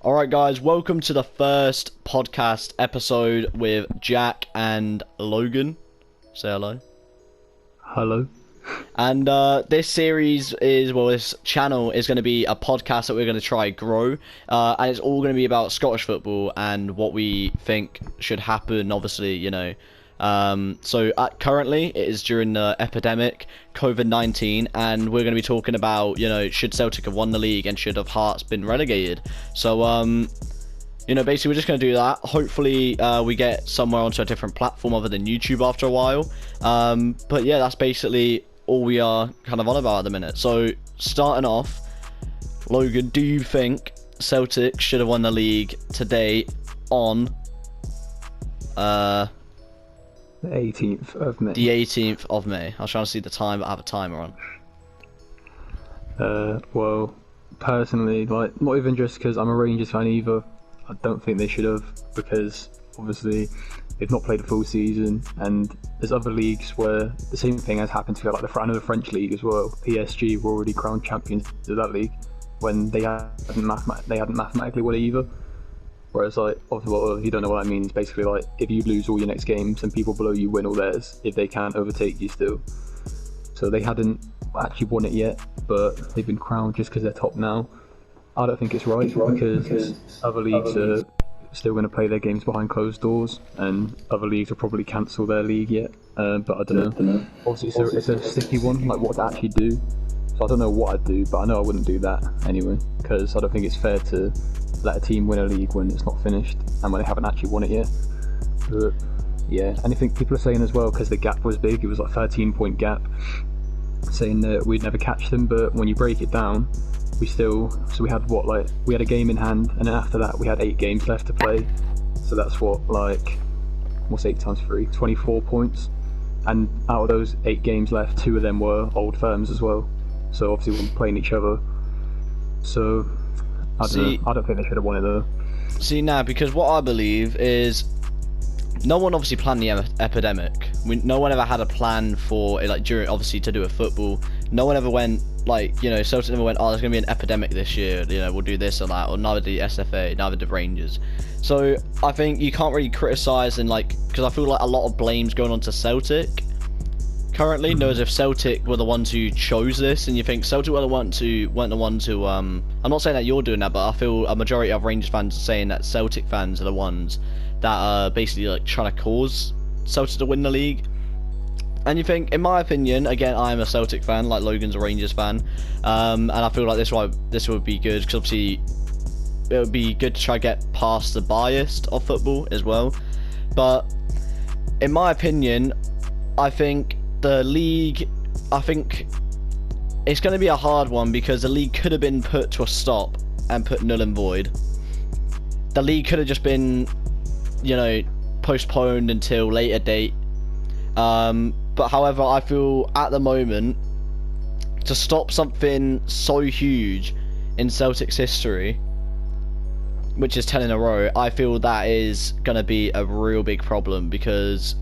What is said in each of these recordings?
Alright guys, welcome to the first podcast episode with Jack and Logan. Say hello. Hello. And this series is, this channel is going to be a podcast that we're going to try grow. And it's all going to be about Scottish football and what we think should happen, obviously, currently it is during the epidemic, COVID-19, and we're going to be talking about, should Celtic have won the league and should have Hearts been relegated. So, basically we're just going to do that. Hopefully we get somewhere onto a different platform other than YouTube after a while. But yeah, that's basically all we are kind of on about at the minute. So, starting off, Logan, do you think Celtic should have won the league today on the 18th of May. The 18th of May. I was trying to see the time, but I have a timer on. Well, personally, not even just because I'm a Rangers fan either. I don't think they should have, because obviously they've not played a full season, and there's other leagues where the same thing has happened to, like the French league as well. PSG were already crowned champions of that league when they hadn't mathematically won it either. Whereas, if you don't know what that means, basically, if you lose all your next games and people below you win all theirs, if they can't overtake you still. So they hadn't actually won it yet, but they've been crowned just because they're top now. I don't think it's right, because other leagues are still going to play their games behind closed doors, and other leagues will probably cancel their league yet. But I don't know. Obviously, it's a sticky one, like what to actually do. So I don't know what I'd do, but I know I wouldn't do that anyway, because I don't think it's fair to let a team win a league when it's not finished and when they haven't actually won it yet. But yeah, and I think people are saying as well, because the gap was big, it was like 13-point gap, saying that we'd never catch them. But when you break it down, we had a game in hand, and then after that we had 8 games left to play. So that's what's 8 times 3? 24 points. And out of those 8 games left, 2 of them were old firms as well. So obviously we were playing each other. So I don't think they should have won it though. See, now, because what I believe is no one obviously planned the epidemic. No one ever had a plan for it, during, obviously, to do with football. No one ever went, Celtic never went, oh, there's going to be an epidemic this year, we'll do this or that, or neither did the SFA, neither did Rangers. So I think you can't really criticise because I feel like a lot of blame's going on to Celtic currently. Knows if Celtic were the ones who chose this, and you think Celtic weren't the ones who I'm not saying that you're doing that, but I feel a majority of Rangers fans are saying that Celtic fans are the ones that are basically trying to cause Celtic to win the league. And you think, in my opinion, again, I'm a Celtic fan, like Logan's a Rangers fan, and I feel like this would be good, because obviously it would be good to try to get past the bias of football as well. But in my opinion, I think the league, it's going to be a hard one, because the league could have been put to a stop and put null and void. The league could have just been, postponed until later date. But however, I feel at the moment, to stop something so huge in Celtic's history, which is 10 in a row, I feel that is going to be a real big problem, because,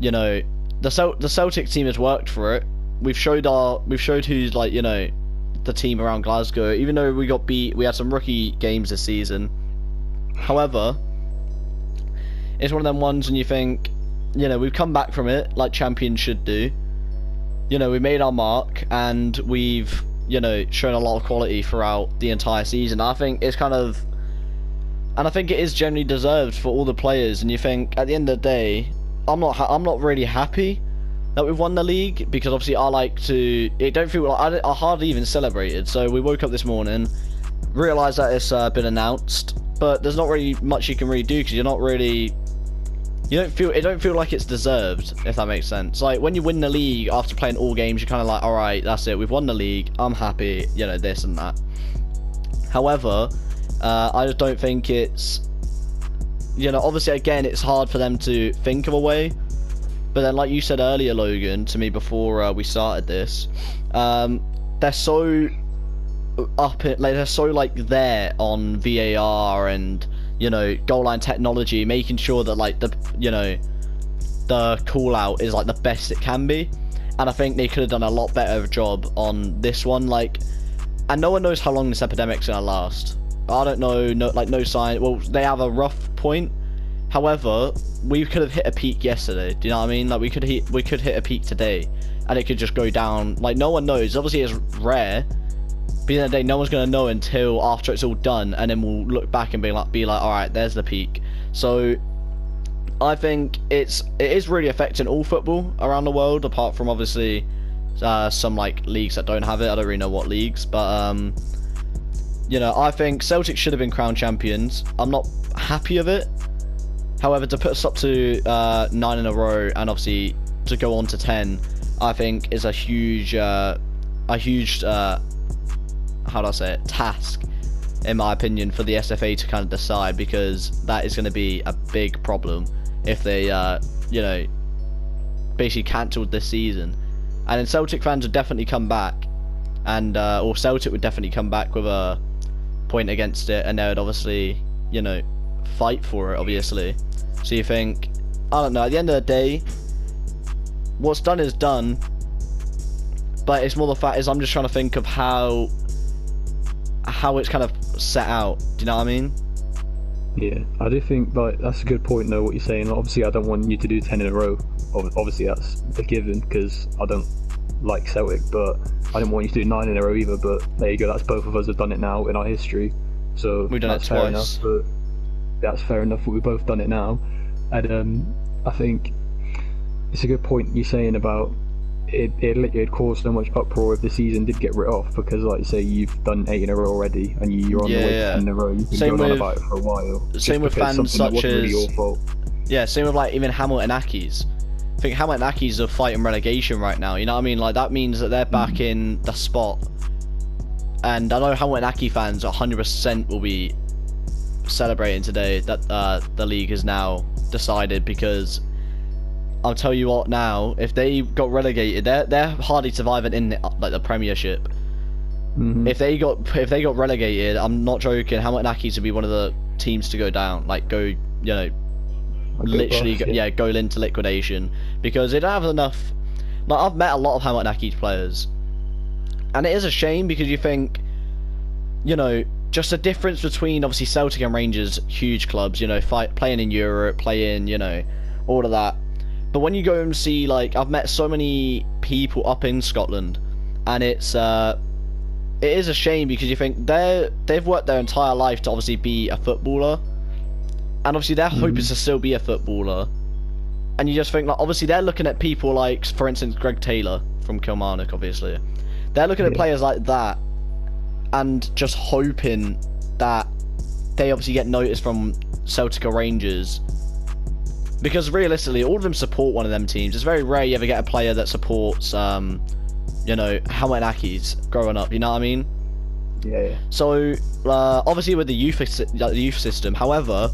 the Celtic team has worked for it. We've showed who's the team around Glasgow. Even though we got beat, we had some rookie games this season. However, it's one of them ones when you think, we've come back from it like champions should do. We made our mark, and we've shown a lot of quality throughout the entire season. I think it's I think it is generally deserved for all the players. And you think, at the end of the day, I'm not really happy that we've won the league, because obviously it don't feel like I hardly even celebrated. So we woke up this morning, realised that it's been announced, but there's not really much you can really do, because it don't feel like it's deserved, if that makes sense. Like, when you win the league after playing all games, you're kind of like, alright, that's it, we've won the league, I'm happy, this and that. However, I just don't think it's, obviously, again, it's hard for them to think of a way. But then, like you said earlier, Logan, to me before we started this, they're so there on VAR and goal line technology, making sure that the call out is the best it can be. And I think they could have done a lot better job on this one. And no one knows how long this epidemic's gonna last. I don't know, no sign. Well, they have a rough point. However, we could have hit a peak yesterday. Do you know what I mean? Like we could hit a peak today, and it could just go down. Like no one knows. Obviously, it's rare. But at the end of the day, no one's gonna know until after it's all done, and then we'll look back and be like, all right, there's the peak. So I think it is really affecting all football around the world, apart from obviously some like leagues that don't have it. I don't really know what leagues, but you know, I think Celtic should have been crowned champions. I'm not happy of it. However, to put us up to 9 in a row and obviously to go on to 10, I think is a huge how do I say it, task, in my opinion, for the SFA to kind of decide, because that is going to be a big problem if they, you know, basically cancelled this season. And then Celtic fans would definitely come back, and or Celtic would definitely come back with a point against it, and they would obviously, you know, fight for it, obviously. So you think, I don't know, at the end of the day, what's done is done, but it's more the fact is I'm just trying to think of how it's kind of set out. Do you know what I mean? Yeah, I do think like that's a good point though, what you're saying. Obviously I don't want you to do 10 in a row. Obviously that's a given, because I don't like Celtic, but I didn't want you to do 9 in a row either. But there you go, that's both of us have done it now in our history, so we've done that's it fair twice. enough. But that's fair enough, we've both done it now. And I think it's a good point you're saying about it caused so much uproar if the season did get writ off, because like you say, you've done 8 in a row already and you're on the way to 10 in a row. You've been Same going on with- about it for a while. Same with fans such wasn't really as your fault. yeah, same with like even Hamilton Ackies. I think Hamilton Ackies are fighting relegation right now. You know what I mean? Like that means that they're back in the spot. And I know Hamilton Ackie fans 100% will be celebrating today that the league is now decided, because I'll tell you what now, if they got relegated, they're hardly surviving in like the Premiership. If they got relegated, I'm not joking, Hamilton Ackies would be one of the teams to go down, like go, you know, literally go into liquidation, because they don't have enough. Like I've met a lot of Hamilton Ackies players, and it is a shame, because you think, you know, just the difference between obviously Celtic and Rangers, huge clubs, you know, playing in Europe, playing, you know, all of that. But when you go and see, like, I've met so many people up in Scotland, and it is a shame, because you think they've worked their entire life to obviously be a footballer, and obviously their hope is to still be a footballer. And you just think, like, obviously they're looking at people like, for instance, Greg Taylor from Kilmarnock, obviously. They're looking at players like that, and just hoping that they obviously get noticed from Celtic or Rangers. Because realistically, all of them support one of them teams. It's very rare you ever get a player that supports, you know, Hamilton Ackies growing up. You know what I mean? Yeah. So, obviously with the youth system, however,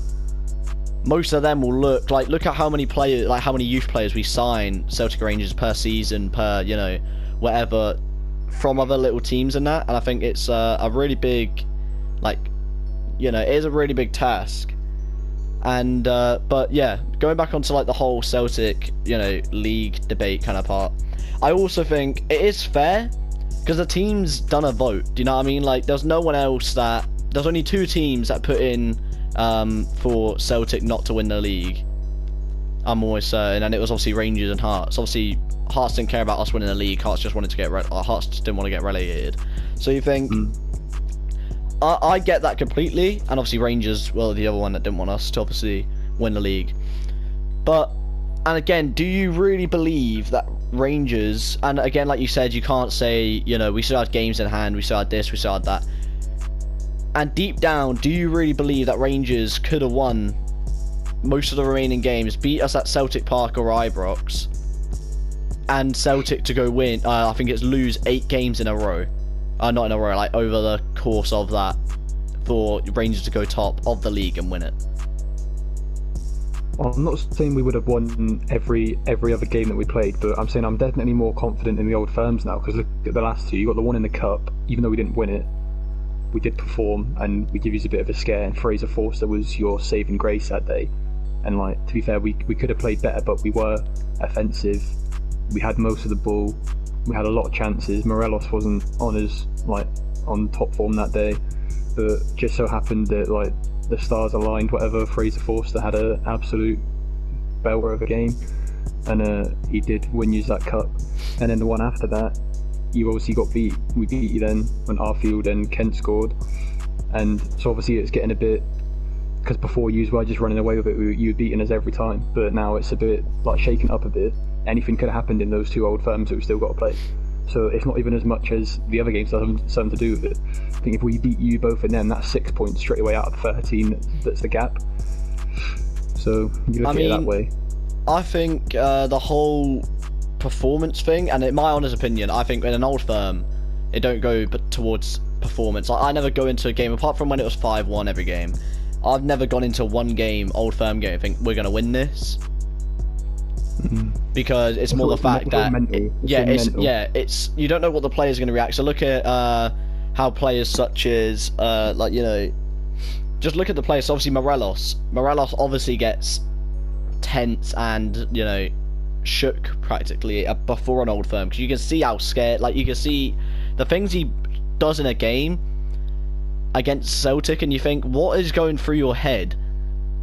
most of them will look at how many players, like how many youth players we sign Celtic Rangers per season, per, you know, whatever, from other little teams and that. And I think it's a really big, like, you know, it is a really big task. And but yeah, going back onto like the whole Celtic, you know, league debate kind of part, I also think it is fair, because the team's done a vote. Do you know what I mean? Like, there's no one else there's only 2 teams that put in for Celtic not to win the league, I'm always certain, and it was obviously Rangers and Hearts. Obviously Hearts didn't care about us winning the league. Hearts just wanted to Hearts just didn't want to get relegated. So you think I get that completely, and obviously Rangers, well, the other one that didn't want us to obviously win the league. But, and again, do you really believe that Rangers, and again, like you said, you can't say, you know, we still had games in hand, we still had this, we still had that. And deep down, do you really believe that Rangers could have won most of the remaining games, beat us at Celtic Park or Ibrox, and Celtic to go win, I think it's lose 8 games in a row? Not in a row, like over the course of that, for Rangers to go top of the league and win it. Well, I'm not saying we would have won every other game that we played, but I'm saying I'm definitely more confident in the old firms now, because look at the last 2. You got the one in the cup, even though we didn't win it, we did perform, and we give you a bit of a scare, and Fraser Forster was your saving grace that day. And like, to be fair, we could have played better, but we were offensive, we had most of the ball, we had a lot of chances. Morelos wasn't on top form that day, that just so happened that like the stars aligned. Whatever, Fraser Forster had an absolute belter of a game, and he did win you that cup. And then the one after that, you obviously got beat. We beat you then when Arfield and Kent scored, and so obviously it's getting a bit, because before you were just running away with it, you were beating us every time, but now it's a bit like shaken up a bit. Anything could have happened in those two old firms that we still got to play. So it's not even as much as the other games that have something to do with it. I think if we beat you both and them, that's 6 points straight away out of 13. That's the gap. So you look at it that way. I think the whole performance thing, and in my honest opinion, I think in an old firm, it don't go but towards performance. Like, I never go into a game, apart from when it was 5-1 every game, I've never gone into one game, old firm game, and think we're going to win this. Because it's more the fact that it's you don't know what the players are going to react. So look at how players such as like, you know, just look at the players. So obviously Morelos obviously gets tense and, you know, shook practically before an old firm, because you can see how scared, like, you can see the things he does in a game against Celtic, and you think, what is going through your head?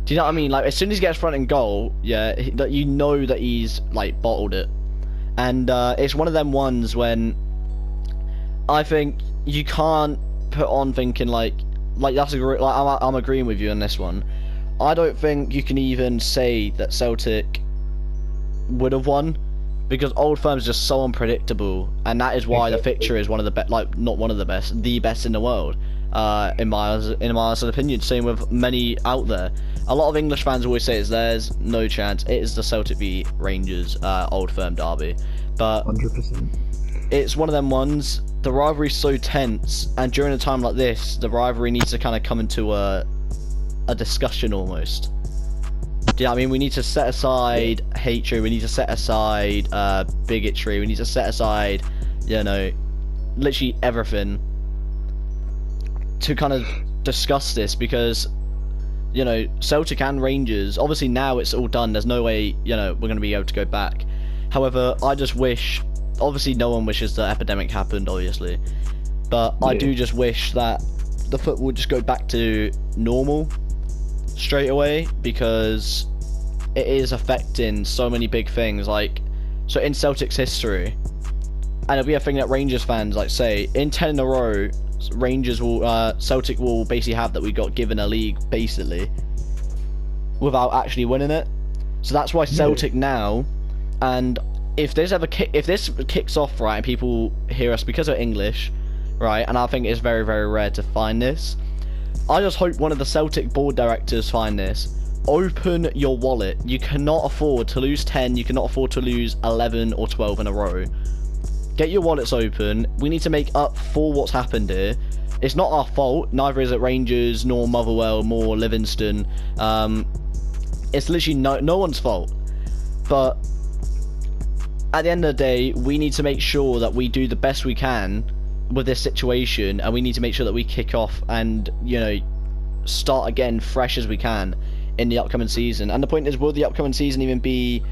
Do you know what I mean? Like, as soon as he gets front and goal, yeah, you know that he's, like, bottled it. And it's one of them ones when I think you can't put on thinking, like that's I'm agreeing with you on this one. I don't think you can even say that Celtic would have won, because Old Firm's just so unpredictable, and that is why the fixture is one of the best, like, not one of the best, the best in the world. In my honest opinion, same with many out there. A lot of English fans always say it's theirs. No chance. It is the Celtic v Rangers Old Firm derby, but 100%. It's one of them ones. The rivalry's so tense, and during a time like this, the rivalry needs to kind of come into a discussion almost. Do you know what I mean? We need to set aside hatred. We need to set aside bigotry. We need to set aside, you know, literally everything to kind of discuss this, because, you know, Celtic and Rangers, obviously now it's all done, there's no way, you know, we're going to be able to go back. However, I just wish, obviously no one wishes the epidemic happened, obviously, but I do just wish that the football would just go back to normal straight away, because it is affecting so many big things. Like, so in Celtic's history, and it'll be a thing that Rangers fans like say, in 10 in a row, Rangers will, Celtic will basically have that we got given a league basically without actually winning it. So that's why Celtic now, and if this kicks off right, and people hear us because of English, right, and I think it's very, very rare to find this, I just hope one of the Celtic board directors find this. Open your wallet. You cannot afford to lose 10, you cannot afford to lose 11 or 12 in a row. Get your wallets open. We need to make up for what's happened here. It's not our fault. Neither is it Rangers, nor Motherwell, nor Livingston. It's literally no one's fault. But at the end of the day, we need to make sure that we do the best we can with this situation, and we need to make sure that we kick off and, you know, start again fresh as we can in the upcoming season. And the point is, will the upcoming season even be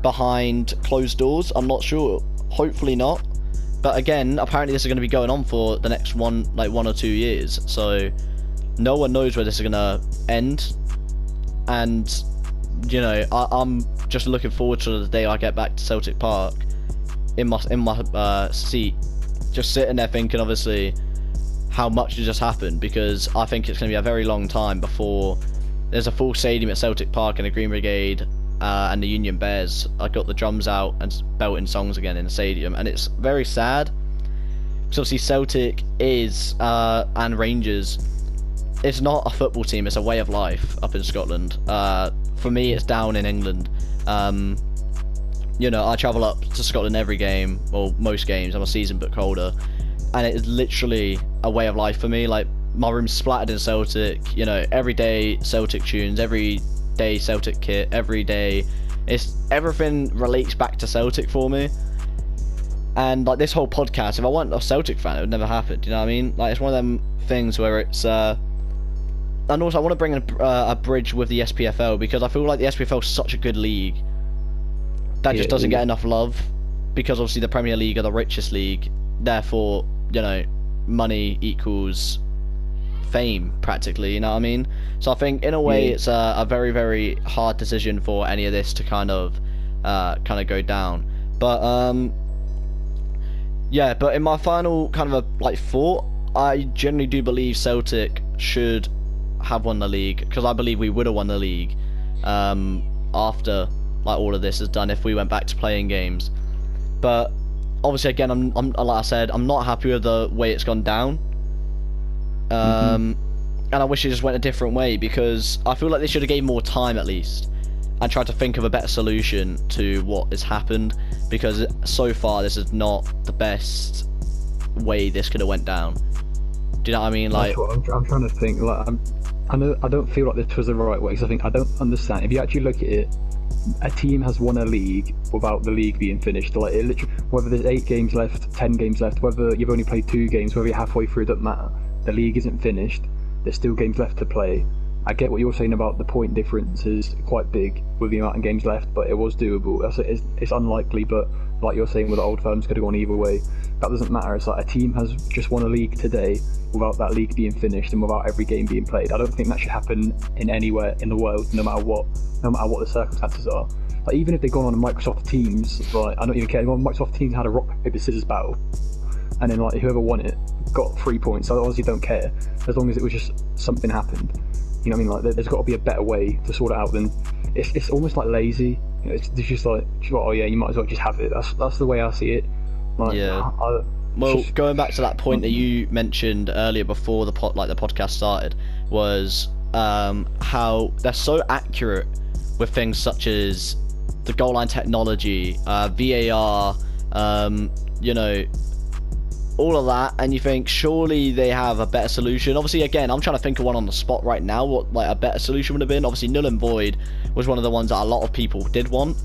behind closed doors? I'm not sure. Hopefully not, but again, apparently this is going to be going on for the next 1 or 2 years, so no one knows where this is going to end. And, you know, I'm just looking forward to the day I get back to Celtic Park in my seat, just sitting there thinking, obviously, how much has just happened, because I think it's going to be a very long time before there's a full stadium at Celtic Park and the Green Brigade and the Union Bears I got the drums out and belting songs again in the stadium, and it's very sad, because obviously Celtic is and Rangers, it's not a football team, it's a way of life up in Scotland. For me, it's down in England. You know, I travel up to Scotland every game, or most games. I'm a season book holder, and it is literally a way of life for me. Like, my room's splattered in Celtic, you know, every day Celtic tunes, every day Celtic kit, every day everything relates back to Celtic for me. And like this whole podcast, if I wasn't a Celtic fan, it would never happen. You know what I mean? Like, it's one of them things where it's and also I want to bring a bridge with the SPFL, because I feel like the SPFL is such a good league that just doesn't get enough love, because obviously the Premier League are the richest league, therefore, you know, money equals fame practically. You know what I mean? So I think in a way it's a very, very hard decision for any of this to kind of go down. But yeah, but in my final kind of thought, I generally do believe Celtic should have won the league, because I believe we would have won the league after all of this is done if we went back to playing games. But obviously, again, I'm like I said, I'm not happy with the way it's gone down. And I wish it just went a different way, because I feel like they should have gave more time at least and tried to think of a better solution to what has happened, because so far this is not the best way this could have went down. Do you know what I mean? Like, I'm trying to think. Like, I don't feel like this was the right way, because I don't understand. If you actually look at it, a team has won a league without the league being finished. Like, it literally, whether there's 8 games left, 10 games left, whether you've only played 2 games, whether you're halfway through, it doesn't matter. The league isn't finished. There's still games left to play. I get what you're saying about the point difference is quite big with the amount of games left, but it was doable. It's unlikely, but like you're saying, with the old firms, could have gone either way. That doesn't matter. It's like a team has just won a league today without that league being finished and without every game being played. I don't think that should happen in anywhere in the world, no matter what the circumstances are. Like, even if they'd gone on a Microsoft Teams, like, I don't even care. Microsoft Teams had a rock paper scissors battle, and then whoever won it got 3 points. So I honestly don't care, as long as it was just something happened. You know what I mean? Like, there's got to be a better way to sort it out than it's almost like lazy. You know, it's just like, oh yeah, you might as well just have it. That's the way I see it. Like, yeah. Well, going back to that point that you mentioned earlier before the podcast started, was how they're so accurate with things such as the goal line technology, VAR, you know, all of that, and you think surely they have a better solution. Obviously, again, I'm trying to think of one on the spot right now, what a better solution would have been. Obviously, null and void was one of the ones that a lot of people did want.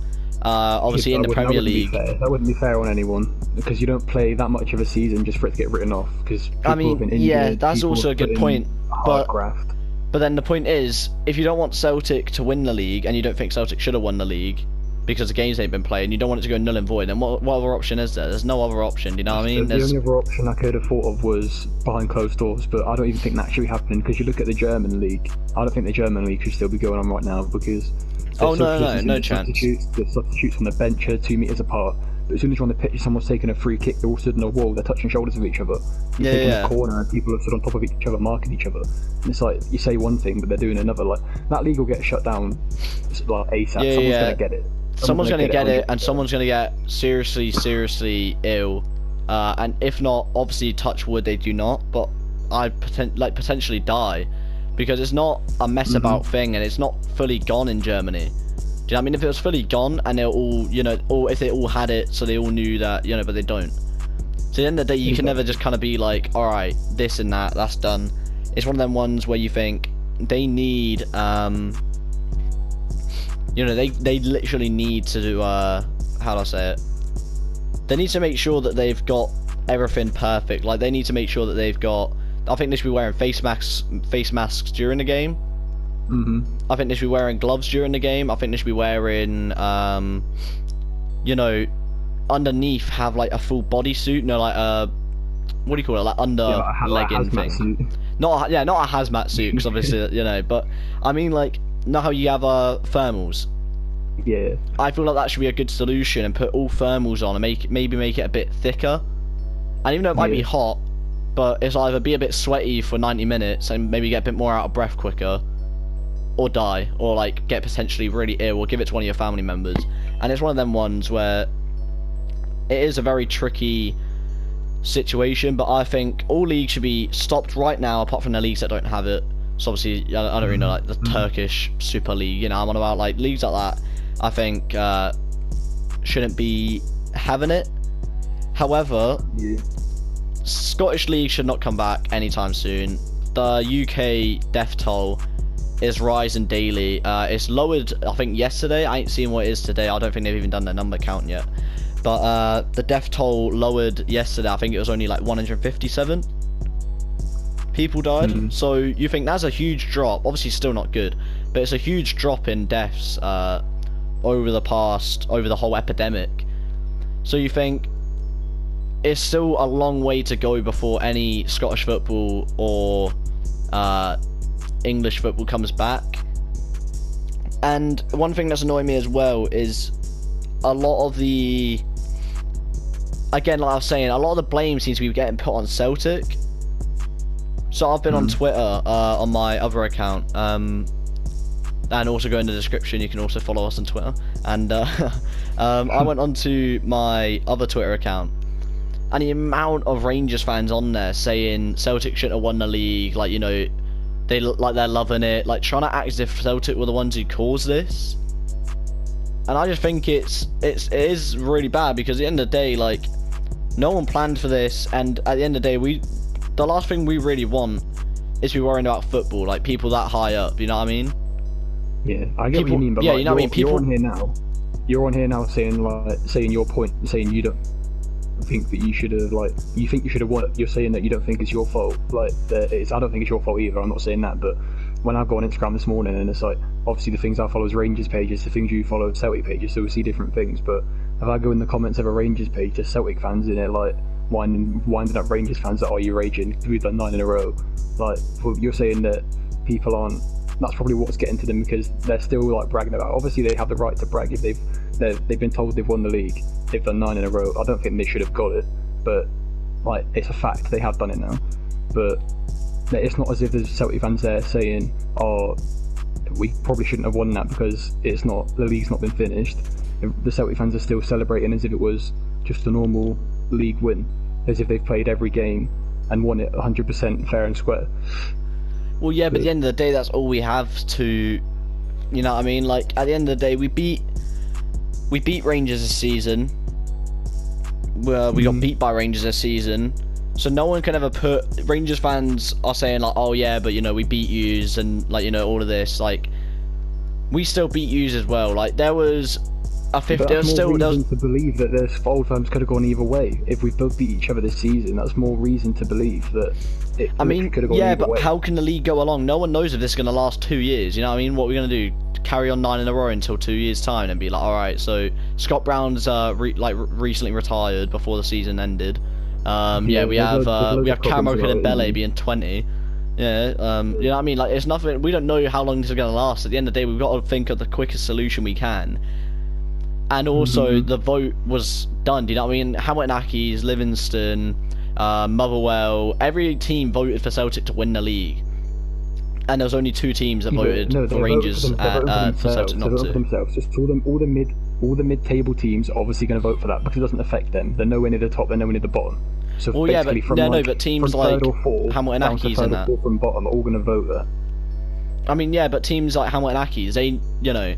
Obviously, in the Premier League, that wouldn't be fair on anyone, because you don't play that much of a season just for it to get written off. Because I mean, yeah, that's also a good point. But then the point is, if you don't want Celtic to win the league, and you don't think Celtic should have won the league because the games ain't been played, and you don't want it to go null and void, then what other option is there? There's no other option. Do you know what I mean? The only other option I could have thought of was behind closed doors, but I don't even think that should be happening, because you look at the German league. I don't think the German league should still be going on right now, because no chance. The substitutes on the bench are 2 meters apart. But as soon as you're on the pitch, someone's taking a free kick, they're all stood in a wall, they're touching shoulders with each other. You're taking a corner and people are stood on top of each other, marking each other. And it's like, you say one thing, but they're doing another. Like, that league will get shut down like ASAP. Someone's going to get it. Someone's going to get it, and someone's going to get seriously ill. And if not, obviously, touch wood, they do not. But I'd potentially die, because it's not a mess about thing, and it's not fully gone in Germany. Do you know what I mean? If it was fully gone and they're all, you know, or if they all had it, so they all knew that, you know, but they don't. So at the end of the day, you can never just kind of be like, all right, this and that's done. It's one of them ones where you think they need, you know, they literally need to do, how do I say it? They need to make sure that they've got everything perfect. Like, they need to make sure that they've got, I think they should be wearing face masks during the game. I think they should be wearing gloves during the game. I think they should be wearing, you know, underneath have like a full bodysuit. No, like what do you call it? Like legging thing. Suit. Not a hazmat suit, because obviously you know. But I mean, like, know how you have thermals. Yeah. I feel like that should be a good solution, and put all thermals on and maybe make it a bit thicker. And even though it might be hot, but it's either be a bit sweaty for 90 minutes and maybe get a bit more out of breath quicker, or die, or like get potentially really ill, or give it to one of your family members. And it's one of them ones where it is a very tricky situation, but I think all leagues should be stopped right now, apart from the leagues that don't have it. So obviously, I don't really know, like the Turkish Super League, you know, I'm on about like leagues like that, I think shouldn't be having it. However, Scottish League should not come back anytime soon. The UK death toll is rising daily. It's lowered, I think, yesterday. I ain't seen what it is today. I don't think they've even done their number count yet. But the death toll lowered yesterday. I think it was only like 157 people died. So you think that's a huge drop. Obviously still not good, but it's a huge drop in deaths over the whole epidemic. So you think it's still a long way to go before any Scottish football or English football comes back. And one thing that's annoying me as well is a lot of the, again, like I was saying, a lot of the blame seems to be getting put on Celtic. So I've been on Twitter on my other account, and also go in the description. You can also follow us on Twitter. And I went onto my other Twitter account, and the amount of Rangers fans on there saying Celtic shouldn't have won the league, like, you know, they look like they're loving it, like trying to act as if Celtic were the ones who caused this. And I just think it is really bad, because at the end of the day, like, no one planned for this, and at the end of the day, the last thing we really want is to be worrying about football, like people that high up, you know what I mean? Yeah, I get what you mean, but yeah, like, you know what I mean? People, you're on here now saying your point, saying you don't think that you should have, like, you think you should have won. You're saying that you don't think it's your fault. Like, I don't think it's your fault either. I'm not saying that, but when I go on Instagram this morning, and it's like, obviously the things I follow is Rangers pages, the things you follow Celtic pages, so we see different things. But if I go in the comments of a Rangers page, there's Celtic fans in it, like, winding up Rangers fans that, are you raging? We've done 9 in a row. Like, you're saying that people aren't. That's probably what's getting to them, because they're still, like, bragging about it. Obviously they have the right to brag if they've been told they've won the league. They've done 9 in a row. I don't think they should have got it, but, like, it's a fact. They have done it now. But it's not as if there's Celtic fans there saying, oh, we probably shouldn't have won that because the league's not been finished. The Celtic fans are still celebrating as if it was just a normal league win, as if they've played every game and won it 100% fair and square. Well, yeah, but at the end of the day, that's all we have to, you know what I mean? Like, at the end of the day, we beat Rangers this season. We got beat by Rangers this season. So no one can ever put... Rangers fans are saying, like, oh, yeah, but, you know, we beat yous and, like, you know, all of this. Like, we still beat yous as well. Like, there was a 50... There was still... reason to believe that there's old firms could have gone either way. If we both beat each other this season, that's more reason to believe that it could have gone either way. Yeah, but how can the league go along? No one knows if this is going to last 2 years. You know what I mean? What are we going to do? Carry on 9 in a row until 2 years' time and be like, alright, so Scott Brown's recently retired before the season ended. We have Camo Kidebele being 20. Yeah, you know what I mean? Like, it's nothing. We don't know how long this is going to last. At the end of the day, we've got to think of the quickest solution we can. And also, the vote was done. Do you know what I mean? Hamilton Accies, Livingston, Motherwell, every team voted for Celtic to win the league. And there was only 2 teams that voted for Rangers for Celtic not to. Themselves. Just all the mid-table teams are obviously going to vote for that, because it doesn't affect them. They're nowhere near the top. They're nowhere near the bottom. So well, yeah, but but teams like Hamilton Accies and that, from bottom, are all going to vote that. I mean, yeah, but teams like Hamilton Accies, they, you know,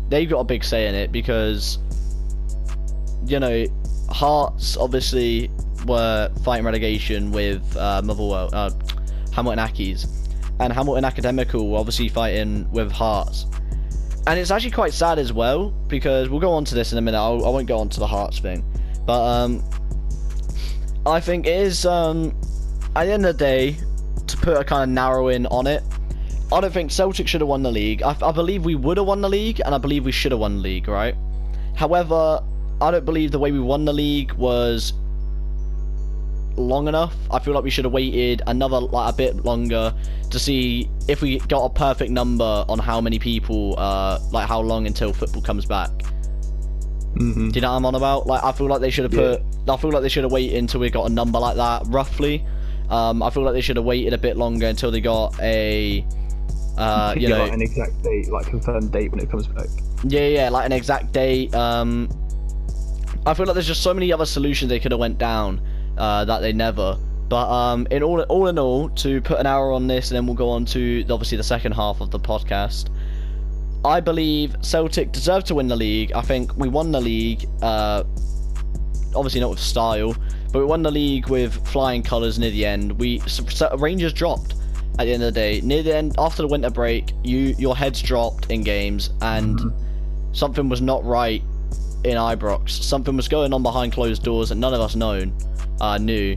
they've got a big say in it, because, you know, Hearts obviously were fighting relegation with Motherwell, Hamilton Accies. And Hamilton Academical were obviously fighting with Hearts. And it's actually quite sad as well, because we'll go on to this in a minute. I won't go on to the Hearts thing. But I think it is, at the end of the day, to put a kind of narrowing on it, I don't think Celtic should have won the league. I believe we would have won the league, and I believe we should have won the league, right? However, I don't believe the way we won the league was long enough. I feel like we should have waited another, like, a bit longer to see if we got a perfect number on how many people, like, how long until football comes back. Do you know what I'm on about? Like, I feel like they should have put... I feel like they should have waited until we got a number like that, roughly. I feel like they should have waited a bit longer until they got a... you know, like an exact date, like confirmed date when it comes back. Yeah, like an exact date. I feel like there's just so many other solutions they could have went down that they never. But in all in all, to put an hour on this, and then we'll go on to obviously the second half of the podcast. I believe Celtic deserve to win the league. I think we won the league, obviously not with style, but we won the league with flying colours near the end. Rangers dropped at the end of the day. Near the end, after the winter break, your heads dropped in games, and something was not right in Ibrox. Something was going on behind closed doors that none of us knew.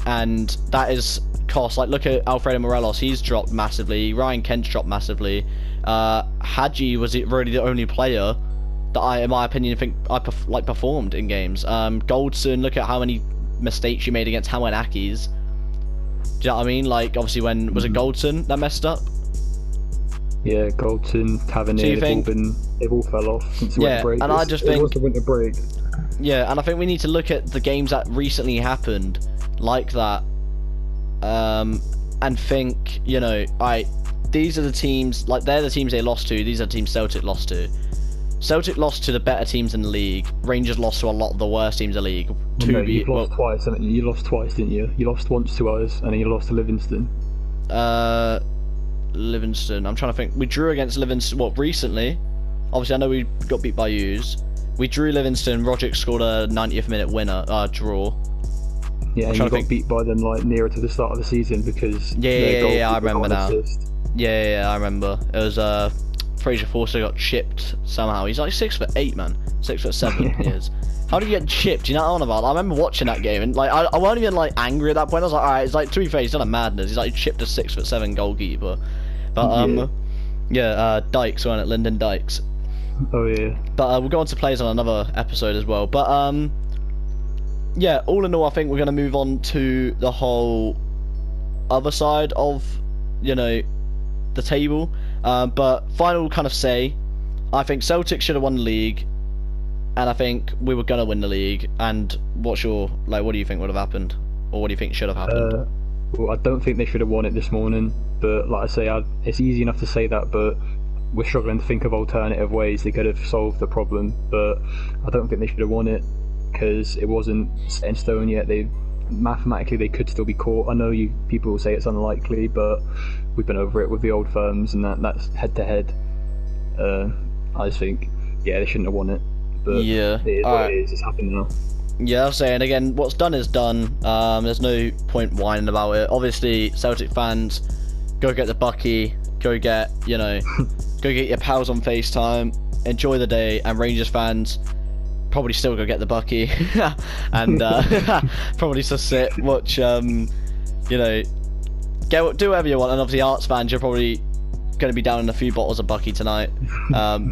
And that is cost. Like, look at Alfredo Morelos, he's dropped massively. Ryan Kent's dropped massively. Hadji was really the only player that in my opinion, think performed in games. Goldson, look at how many mistakes you made against Hamilton Accies. you know what I mean? Like, obviously, when was it Goldson that messed up? Yeah, Goldson, Tavernier, they've all fell off since the winter break. And I just think it was the winter break. Yeah, and I think we need to look at the games that recently happened like that, and think, you know, these are the teams, like, they're the teams they lost to. These are the teams Celtic lost to. Celtic lost to the better teams in the league. Rangers lost to a lot of the worst teams in the league. You've lost twice, haven't you? You lost twice, didn't you? You lost once to us, and then you lost to Livingston. Livingston. I'm trying to think. We drew against Livingston. What, recently? Obviously, I know we got beat by yous. We drew Livingston. Roderick scored a 90th minute winner. Draw. Yeah, and you got beat by them like nearer to the start of the season because yeah, I remember now. Yeah, I remember. It was Fraser Forster got chipped somehow. He's like 6'8", man. 6'7" he is. How did he get chipped? You know what I'm on about? I remember watching that game and like I wasn't even like angry at that point. I was like, alright, it's like, to be fair, he's done a madness. He's like chipped a 6'7" goalkeeper. But Dykes, wasn't it? Lyndon Dykes. Oh yeah. But we'll go on to players on another episode as well. But yeah, all in all, I think we're gonna move on to the whole other side of, you know, the table. But final kind of say, I think Celtic should have won the league, and I think we were gonna win the league. And what do you think would have happened, or what do you think should have happened? Well, I don't think they should have won it this morning. But like I say, it's easy enough to say that, but we're struggling to think of alternative ways they could have solved the problem. But I don't think they should have won it because it wasn't set in stone yet. Mathematically they could still be caught. I know people will say it's unlikely, but we've been over it with the old firms, and that's head to head. I just think, yeah, they shouldn't have won it. But yeah, it is what it is. It's happened now. Yeah, I'm saying again, what's done is done. There's no point whining about it. Obviously, Celtic fans, go get the bucky, go get, you know, go get your pals on FaceTime, enjoy the day. And Rangers fans, probably still go get the bucky, and probably just sit, watch, you know, do whatever you want. And obviously, Arts fans, you're probably going to be down in a few bottles of bucky tonight,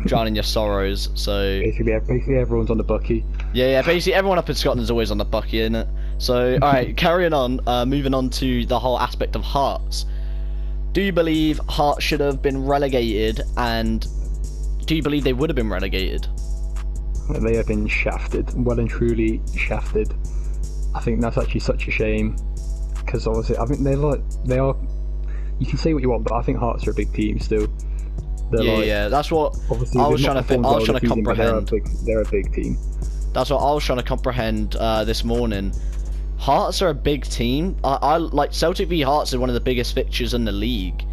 drowning your sorrows. So basically everyone's on the bucky. Yeah, basically everyone up in Scotland's always on the bucky, isn't it? So alright, carrying on, moving on to the whole aspect of Hearts. Do you believe Hearts should have been relegated, and do you believe they would have been relegated? They have been shafted, well and truly shafted. I think that's actually such a shame, because obviously I think they are. You can say what you want, but I think Hearts are a big team still. Yeah, that's what obviously I was trying to comprehend. They're a big team. That's what I was trying to comprehend this morning. Hearts are a big team. I like Celtic v Hearts is one of the biggest fixtures in the league. Do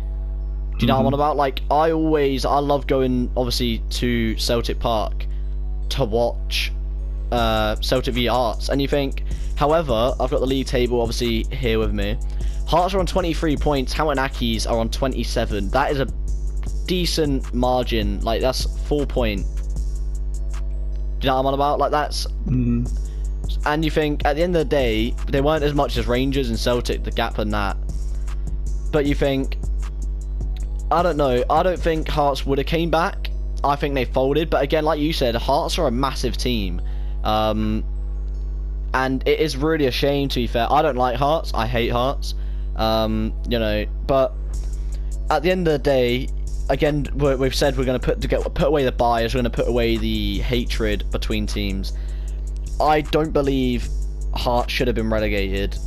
you know what I'm on about? Like, I love going obviously to Celtic Park to watch Celtic v Hearts, and you think, however, I've got the league table obviously here with me. Hearts are on 23 points, Hamilton Accies are on 27. That is a decent margin. Like, that's 4 points. Do you know what I'm on about? Like, that's... And you think, at the end of the day, they weren't as much as Rangers and Celtic, the gap in that. But you think, I don't know, I don't think Hearts would have came back. I think they folded. But again, like you said, Hearts are a massive team. And it is really a shame, to be fair. I don't like Hearts. I hate Hearts. You know, but at the end of the day, again, we've said we're going to put away the bias, we're going to put away the hatred between teams. I don't believe Hearts should have been relegated,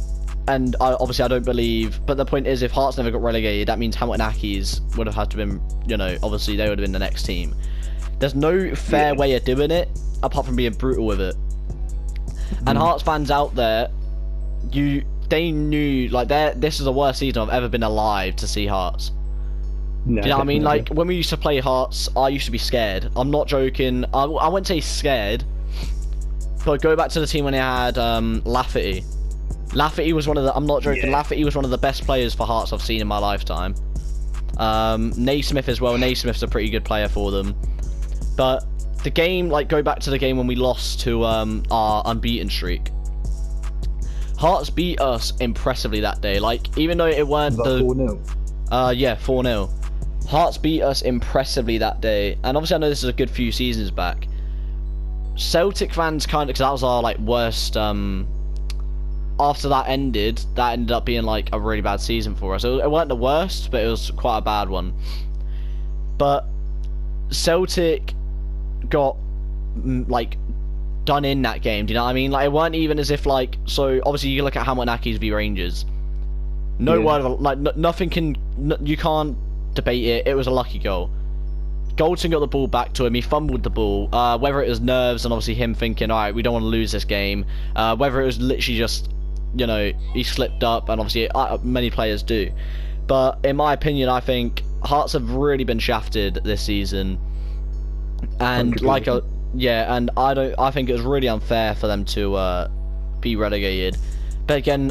and obviously I don't believe, but the point is, if Hearts never got relegated, that means Hamilton Accies would have had to been, you know, obviously they would have been the next team. There's no fair way of doing it apart from being brutal with it. And Hearts fans out there, they knew, like, this is the worst season I've ever been alive to see Hearts. No, do you know what I mean? Like, when we used to play Hearts, I used to be scared. I'm not joking. I wouldn't say scared, but go back to the team when they had Lafferty. Lafferty was one of the, I'm not joking, Lafferty was one of the best players for Hearts I've seen in my lifetime. Naismith as well. Naismith's a pretty good player for them. But the game, like, go back to the game when we lost to our unbeaten streak. Hearts beat us impressively that day. Like, even though it weren't the 4-0. Yeah, 4-0. Hearts beat us impressively that day. And obviously I know this is a good few seasons back. Celtic fans kind of, because that was our like worst after that ended up being like a really bad season for us. It weren't the worst, but it was quite a bad one. But Celtic got like done in that game. Do you know what I mean? Like, it weren't even as if like, so obviously you look at Hamilton Accies v Rangers. No word of like nothing can you can't debate it. It was a lucky goal. Goldson got the ball back to him. He fumbled the ball. Whether it was nerves and obviously him thinking, all right, we don't want to lose this game. Whether it was literally just, you know, he slipped up, and obviously many players do. But in my opinion, I think Hearts have really been shafted this season, and like and I think it was really unfair for them to be relegated. But again,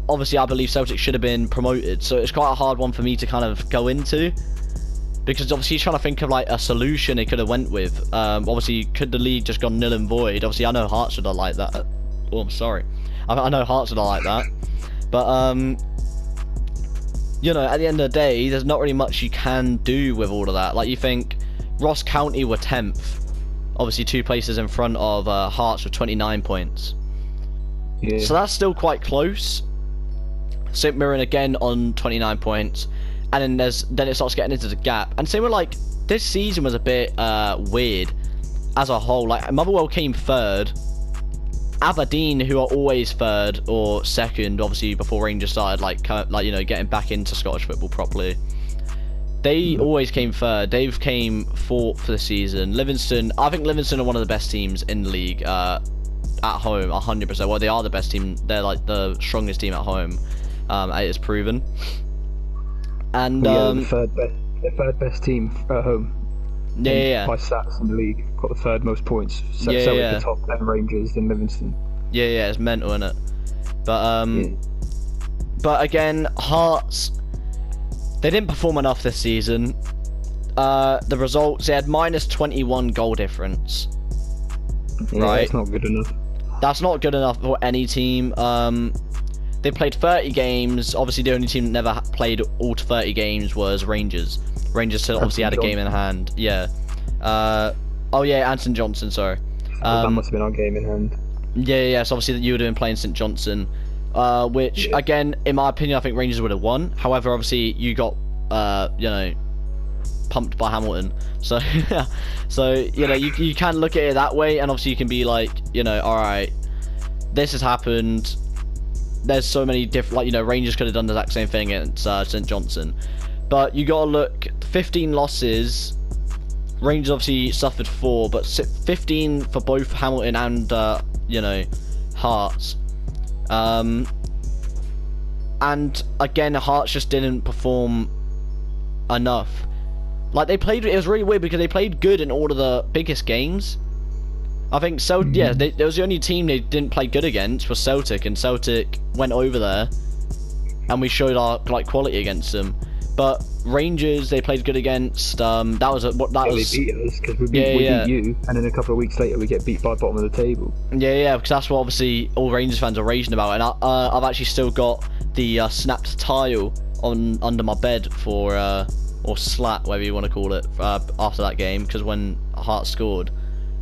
obviously I believe Celtic should have been promoted, so it's quite a hard one for me to kind of go into. Because obviously he's trying to think of like a solution he could have went with. Obviously, could the league just gone nil and void? Obviously, I know Hearts would have liked that. Oh, I'm sorry. I know Hearts would have liked that. But, you know, at the end of the day, there's not really much you can do with all of that. Like, you think Ross County were 10th. Obviously, 2 places in front of Hearts with 29 points. Yeah. So that's still quite close. St Mirren again on 29 points. And then it starts getting into the gap. And same with like this season was a bit weird as a whole. Like Motherwell came 3rd. Aberdeen, who are always 3rd or 2nd, obviously before Rangers started like you know, getting back into Scottish football properly. They always came 3rd. They've came 4th for the season. Livingston, I think Livingston are one of the best teams in the league at home, 100%. Well, they are the best team. They're like the strongest team at home. It is proven. And the third best team at home. By stats in the league, got the 3rd most points. Celtic the top, then Rangers, then Livingston. Yeah, it's mental, isn't it? But but again, Hearts, they didn't perform enough this season. The results, they had minus 21 goal difference. Yeah, right, that's not good enough. That's not good enough for any team. They played 30 games. Obviously, the only team that never played all 30 games was Rangers. Rangers still obviously had a game in hand. Yeah. Oh yeah, and St Johnson. Sorry. That must have been our game in hand. Yeah. So obviously you would have been playing St Johnson, which again, in my opinion, I think Rangers would have won. However, obviously you got you know, pumped by Hamilton. So so you know, you can look at it that way, and obviously you can be like, you know, all right, this has happened. There's so many different, like, you know, Rangers could have done the exact same thing against St Johnson, but you gotta look, 15 losses. Rangers obviously suffered 4, but 15 for both Hamilton and you know, Hearts. And again, Hearts just didn't perform enough. Like they played, it was really weird because they played good in all of the biggest games. I think there was the only team they didn't play good against was Celtic, and Celtic went over there, and we showed our like quality against them. But Rangers, they played good against. They beat us because we beat you, and then a couple of weeks later we get beat by bottom of the table. Yeah, because that's what obviously all Rangers fans are raging about, and I've actually still got the snapped tile under my bed for or slat, whatever you want to call it, after that game, because when Hearts scored,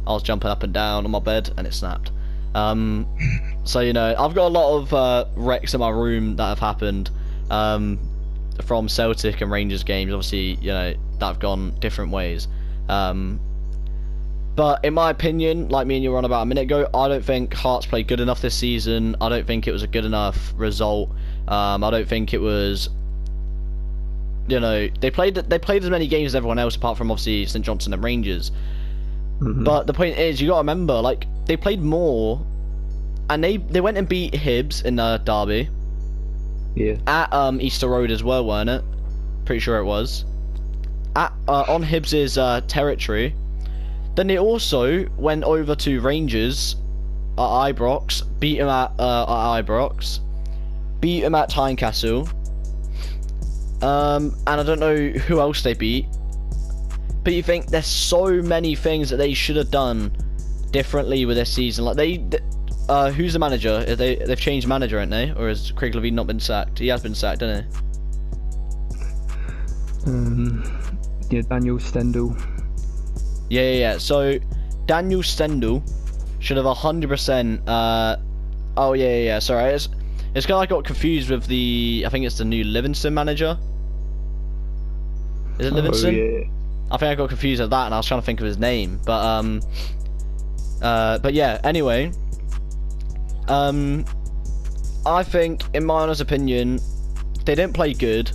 I was jumping up and down on my bed and it snapped. So you know, I've got a lot of wrecks in my room that have happened from Celtic and Rangers games. Obviously, you know, that have gone different ways. But in my opinion, like me and you were on about a minute ago, I don't think Hearts played good enough this season. I don't think it was a good enough result. I don't think it was. You know, they played as many games as everyone else, apart from obviously St Johnson and Rangers. But the point is, you got to remember, like, they played more, and they went and beat Hibs in the derby. Yeah. At Easter Road as well, weren't it? Pretty sure it was. At on Hibs' territory. Then they also went over to Rangers at Ibrox, beat them at Ibrox, beat them at Tynecastle. And I don't know who else they beat. But you think there's so many things that they should have done differently with this season. Like who's the manager? They've changed manager, haven't they? Or has Craig Levine not been sacked? He has been sacked, hasn't he? Yeah, Daniel Stendel. Yeah. So Daniel Stendel should have 100%. Oh yeah. Sorry, It's because I got confused with I think it's the new Livingston manager. Is it Livingston? Oh, yeah. I think I got confused with that, and I was trying to think of his name. But yeah. Anyway, I think, in my honest opinion, they didn't play good.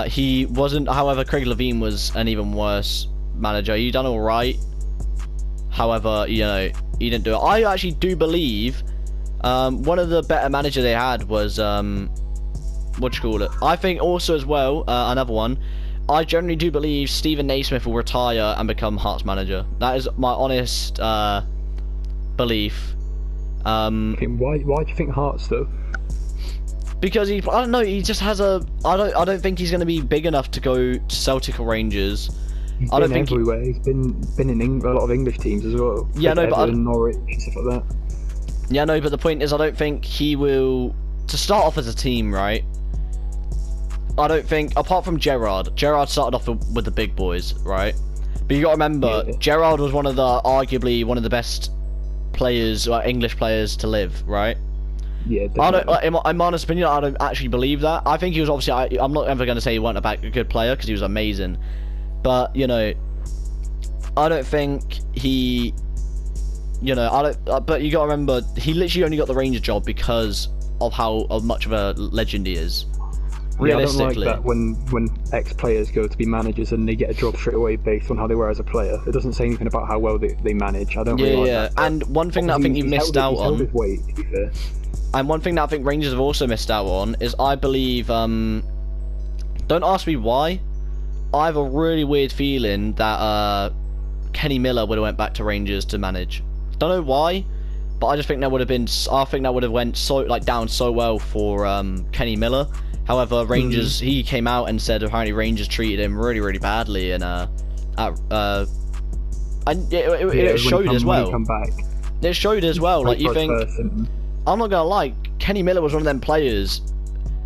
He wasn't. However, Craig Levein was an even worse manager. He done all right. However, you know, he didn't do it. I actually do believe one of the better managers they had was what do you call it? I think also as well, another one. I generally do believe Stephen Naismith will retire and become Hearts manager. That is my honest belief. Okay, why do you think Hearts though? Because I don't know, he just has a I don't think he's going to be big enough to go to Celtic or Rangers. He's I don't been think everywhere. He's been in a lot of English teams as well. Yeah, no, but Everton, Norwich and stuff like that. Yeah, no, but the point is, I don't think he will. To start off as a team, right? I don't think, apart from Gerrard started off with the big boys, right? But you got to remember, Yeah. Gerrard was arguably one of the best players, English players to live, right? Yeah, I definitely. don't, in my honest opinion, I don't actually believe that. I think he was obviously. I'm not ever going to say he wasn't a good player because he was amazing, but you know, I don't think he. You know, I don't. But you got to remember, he literally only got the Rangers job because of how much of a legend he is. Realistically, Yeah, I don't like that when ex-players go to be managers and they get a job straight away based on how they were as a player. It doesn't say anything about how well they manage. I don't really like that. And one thing that I think you missed out He's held on. his weight, to be fair. And one thing that I think Rangers have also missed out on is, I believe, don't ask me why, I have a really weird feeling that Kenny Miller would have went back to Rangers to manage. Don't know why, but I just think that would have been. I think that would have went down so well for Kenny Miller. However, Rangers, he came out and said apparently Rangers treated him really, really badly, and it showed as well. Come back. It showed as well. Like, you think. I'm not gonna lie, Kenny Miller was one of them players.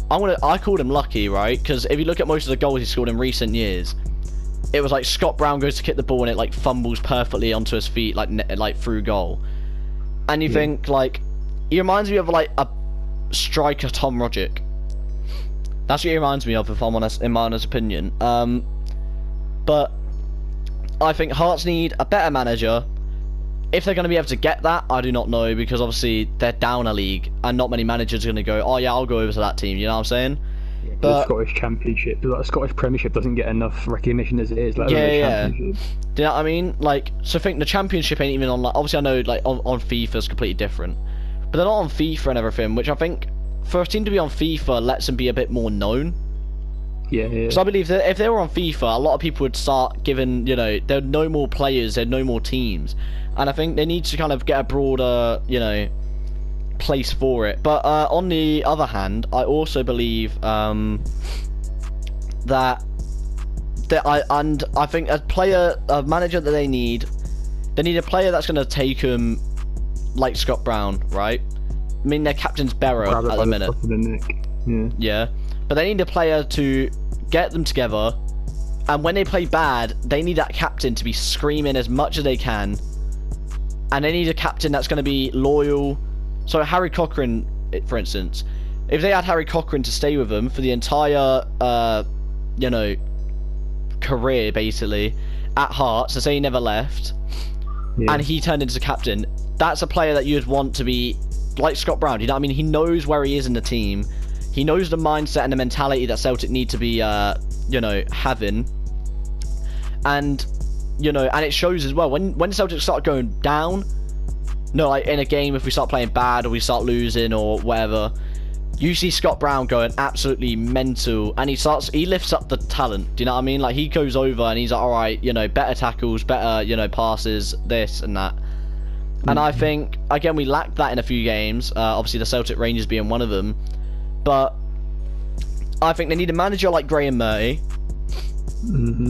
I called him lucky, right? Because if you look at most of the goals he scored in recent years, it was like Scott Brown goes to kick the ball and it like fumbles perfectly onto his feet, like through goal. And you think, like, he reminds me of like a striker Tom Rogic. That's what he reminds me of, if I'm honest, in my honest opinion. But I think Hearts need a better manager. If they're going to be able to get that, I do not know, because obviously they're down a league, and not many managers are going to go, oh yeah, I'll go over to that team, you know what I'm saying? Yeah, but the Scottish Championship, the Scottish Premiership doesn't get enough recognition as it is. Like, yeah. Do you know what I mean? Like, so I think the Championship ain't even on, like, obviously I know, like, on FIFA is completely different, but they're not on FIFA and everything, which I think, for a team to be on FIFA, lets them be a bit more known. Yeah. So I believe that if they were on FIFA, a lot of people would start giving, you know, there'd no more players, there'd no more teams. And I think they need to kind of get a broader, you know, place for it. But on the other hand, I also believe I think a manager that they need a player that's going to take them, like Scott Brown, right? I mean, their captain's Barrow at the minute. Yeah. But they need a player to get them together, and when they play bad, they need that captain to be screaming as much as they can. And they need a captain that's going to be loyal. So Harry Cochrane, for instance, if they had Harry Cochrane to stay with them for the entire, you know, career, basically, at Hearts, to say he never left, and he turned into captain, that's a player that you'd want to be like Scott Brown. You know what I mean? He knows where he is in the team. He knows the mindset and the mentality that Celtic need to be, you know, having. And... you know, and it shows as well. When Celtic start going down, no, like in a game, if we start playing bad or we start losing or whatever, you see Scott Brown going absolutely mental, and he lifts up the talent. Do you know what I mean? Like, he goes over and he's like, all right, you know, better tackles, better, you know, passes, this and that. And I think, again, we lacked that in a few games. Obviously, the Celtic Rangers being one of them. But I think they need a manager like Graham Murty.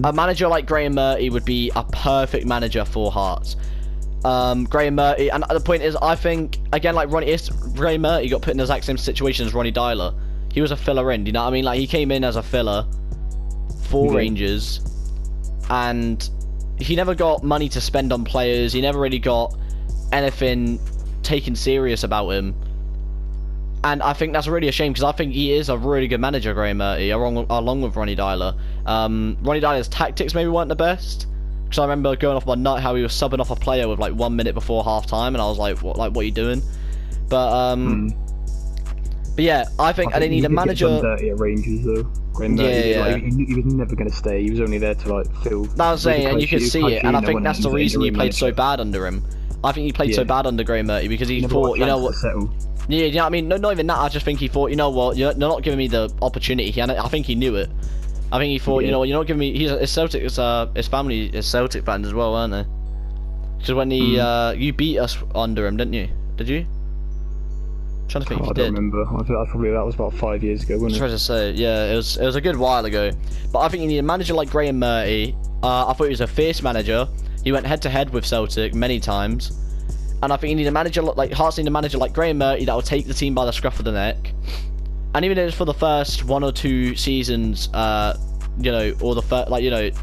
A manager like Graham Murty would be a perfect manager for Hearts. Graham Murty, and the point is, I think, again, like Graham Murty got put in the exact same situation as Ronnie Dyler. He was a filler in, do you know what I mean? Like, he came in as a filler for Rangers, and he never got money to spend on players. He never really got anything taken serious about him. And I think that's really a shame because I think he is a really good manager, Graham Murty, along with Ronnie Dyler. Ronnie Dyler's tactics maybe weren't the best, because I remember going off my nut how he was subbing off a player with like 1 minute before half time, and I was like, what are you doing? But yeah, I think and they need a manager. Get dirty at Rangers though. Like, he was never going to stay. He was only there to like fill. That was saying, and you could see it, and I think that's the reason he played so bad under him. I think he played so bad under Graham Murty because he thought, you know what? Yeah, you know what I mean? No, not even that. I just think he thought, you know what? You're not giving me the opportunity. And I think he knew it. I think he thought, you know what? You're not giving me. His Celtic, his family is Celtic fans as well, aren't they? Because when he, you beat us under him, didn't you? Did you? I'm trying to think if you did. I don't remember. I think that was about 5 years ago, wasn't it? I was trying to say, yeah, it was a good while ago. But I think you need a manager like Graham Murty. I thought he was a fierce manager. He went head to head with Celtic many times. And I think you need a manager like Hearts need a manager like Graham Murty that will take the team by the scruff of the neck. And even if it's for the first 1 or 2 seasons, you know, or the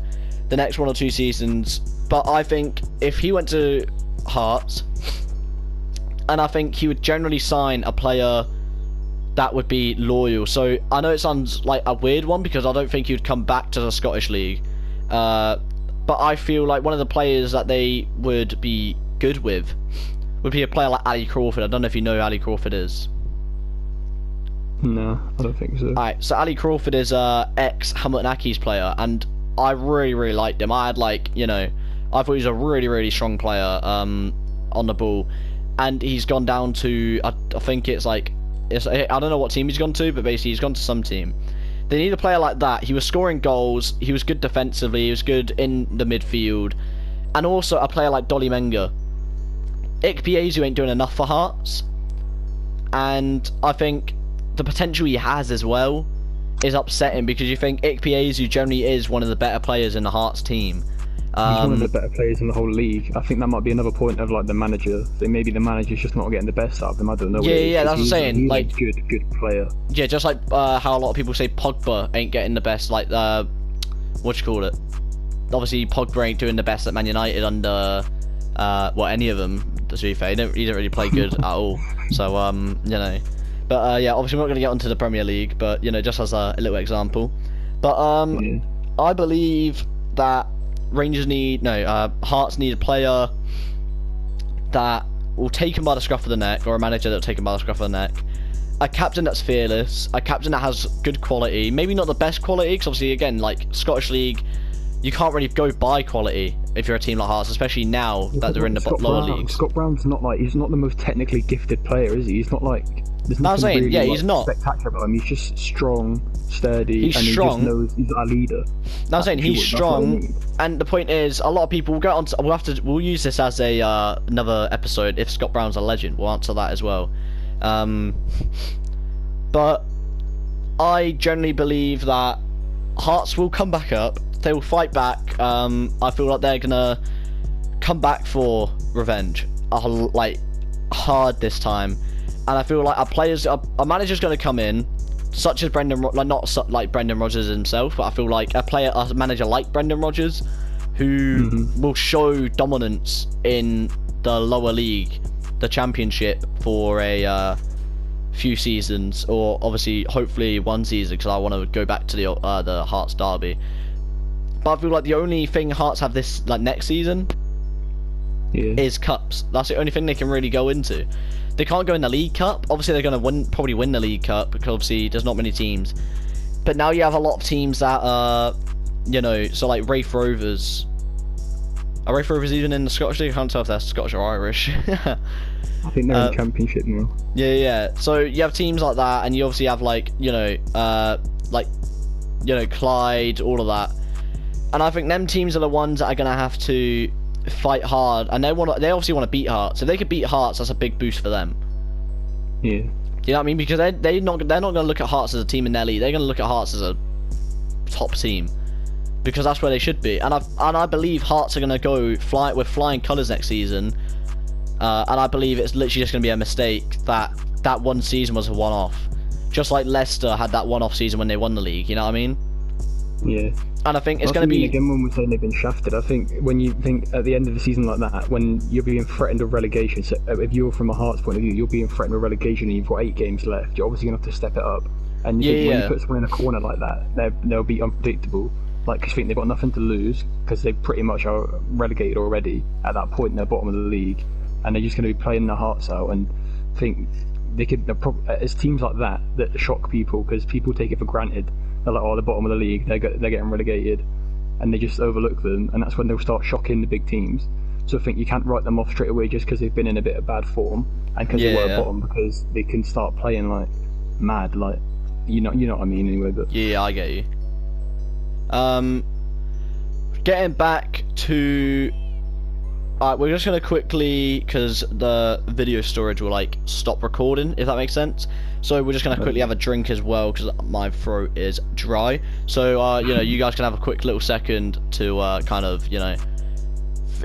next 1 or 2 seasons. But I think if he went to Hearts, and I think he would generally sign a player that would be loyal. So I know it sounds like a weird one because I don't think he would come back to the Scottish League. But I feel like one of the players that they would be good with would be a player like Ali Crawford. I don't know if you know who Ali Crawford is. No, I don't think so. Alright, so Ali Crawford is ex-Hamilton Accies player, and I really liked him. I had I thought he was a really strong player on the ball, and he's gone down to I think I don't know what team he's gone to, but basically he's gone to some team. They need a player like that. He was scoring goals, he was good defensively, he was good in the midfield, and also a player like Dolly Menga. Ikpeazu ain't doing enough for Hearts, and I think the potential he has as well is upsetting because you think Ikpeazu generally is one of the better players in the Hearts team. He's one of the better players in the whole league. I think that might be another point of like the manager. That maybe the manager's just not getting the best out of him. I don't know. Yeah, that's what I'm saying. He's like a good player. Yeah, just like how a lot of people say Pogba ain't getting the best. Like what you call it? Obviously Pogba ain't doing the best at Man United under any of them. To be fair, he didn't really play good at all. So you know. But yeah, obviously we're not going to get onto the Premier League, but you know, just as a little example. But I believe that Hearts need a player that will take him by the scruff of the neck, or a manager that will take him by the scruff of the neck. A captain that's fearless, a captain that has good quality, maybe not the best quality, because obviously again, like Scottish League, you can't really go by quality if you're a team like Hearts, especially now that they're in the lower leagues. Scott Brown's he's not the most technically gifted player, is he? He's not like. There's nothing really, he's not spectacular about him. He's just strong, sturdy, he's and strong. He just knows he's our leader. I'm saying he's strong, and the point is, a lot of people we'll use this as a another episode. If Scott Brown's a legend, we'll answer that as well. But I generally believe that Hearts will come back up. They will fight back. I feel like they're gonna come back for revenge, like hard this time. And I feel like a manager's going to come in, such as Brendan, not like Brendan Rodgers himself, but I feel like a manager like Brendan Rodgers, who will show dominance in the lower league, the Championship, for a few seasons, or obviously hopefully 1 season, because I want to go back to the Hearts derby. But I feel like the only thing Hearts have this next season is cups. That's the only thing they can really go into. They can't go in the League Cup. Obviously, they're going to probably win the League Cup because obviously there's not many teams. But now you have a lot of teams that so like Wraith Rovers. Are Wraith Rovers even in the Scottish League? I can't tell if they're Scottish or Irish. I think they're in Championship now. Yeah. So you have teams like that, and you obviously have Clyde, all of that. And I think them teams are the ones that are going to have to fight hard, and they obviously want to beat Hearts. If they could beat Hearts, that's a big boost for them. Yeah. You know what I mean? Because they're not going to look at Hearts as a team in their league. They're going to look at Hearts as a top team, because that's where they should be. And I believe Hearts are going to go with flying colours next season. And I believe it's literally just going to be a mistake that 1 season was a one-off, just like Leicester had that one-off season when they won the league. You know what I mean? Yeah. And I think it's That's going to what I mean, be... again, when we're saying they've been shafted, I think when you think at the end of the season like that, when you're being threatened with relegation, so if you're from a Hearts point of view, you're being threatened with relegation and you've got 8 games left, you're obviously going to have to step it up. And you think when you put someone in a corner like that, they'll be unpredictable. Like, cause you think they've got nothing to lose because they pretty much are relegated already at that point in the bottom of the league, and they're just going to be playing their hearts out. And think it's teams like that that shock people because people take it for granted. They're like, oh, the bottom of the league, they're getting relegated, and they just overlook them, and that's when they'll start shocking the big teams. So I think you can't write them off straight away just because they've been in a bit of bad form and because they were bottom, because they can start playing like mad, like you know what I mean anyway. But yeah, I get you. Getting back to... Alright, we're just going to quickly, because the video storage will like stop recording, if that makes sense. So we're just going to quickly have a drink as well, because my throat is dry. So, you know, you guys can have a quick little second to kind of, you know,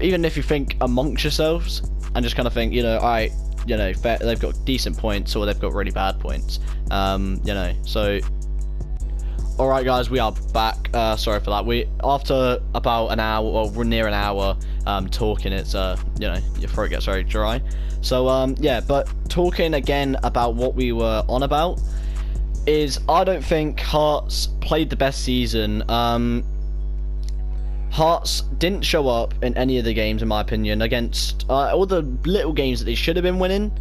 even if you think amongst yourselves, and just kind of think, you know, alright, you know, they've got decent points, or they've got really bad points. You know, so... Alright guys, we are back. Sorry for that. After about an hour, or we're near an hour talking, it's you know, your throat gets very dry. So yeah, but talking again about what we were on about is, I don't think Hearts played the best season. Hearts didn't show up in any of the games, in my opinion, against all the little games that they should have been winning.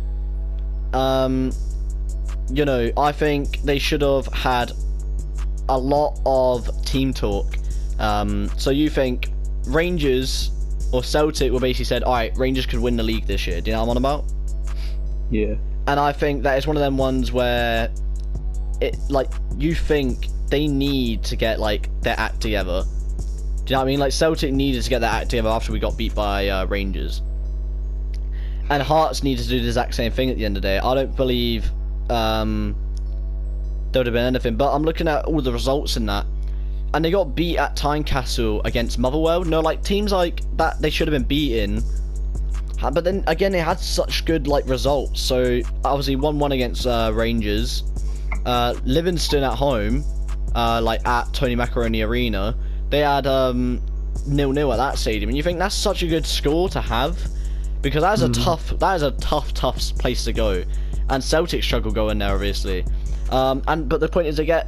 You know, I think they should have had a lot of team talk. So you think Rangers or Celtic were basically said, alright, Rangers could win the league this year. Do you know what I'm on about? Yeah. And I think that is one of them ones where it, like, you think they need to get like their act together. Do you know what I mean? Like, Celtic needed to get their act together after we got beat by Rangers. And Hearts needed to do the exact same thing at the end of the day. I don't believe there would have been anything, but I'm looking at all the results in that, and they got beat at Tynecastle against Motherwell. No, like, teams like that they should have been beaten, but then again they had such good like results. So obviously 1-1 against Rangers, Livingston at home, like at Tony Macaroni Arena, they had 0-0 at that stadium, and you think that's such a good score to have, because that is a tough place to go, and Celtic struggle going there obviously. But the point is, they get,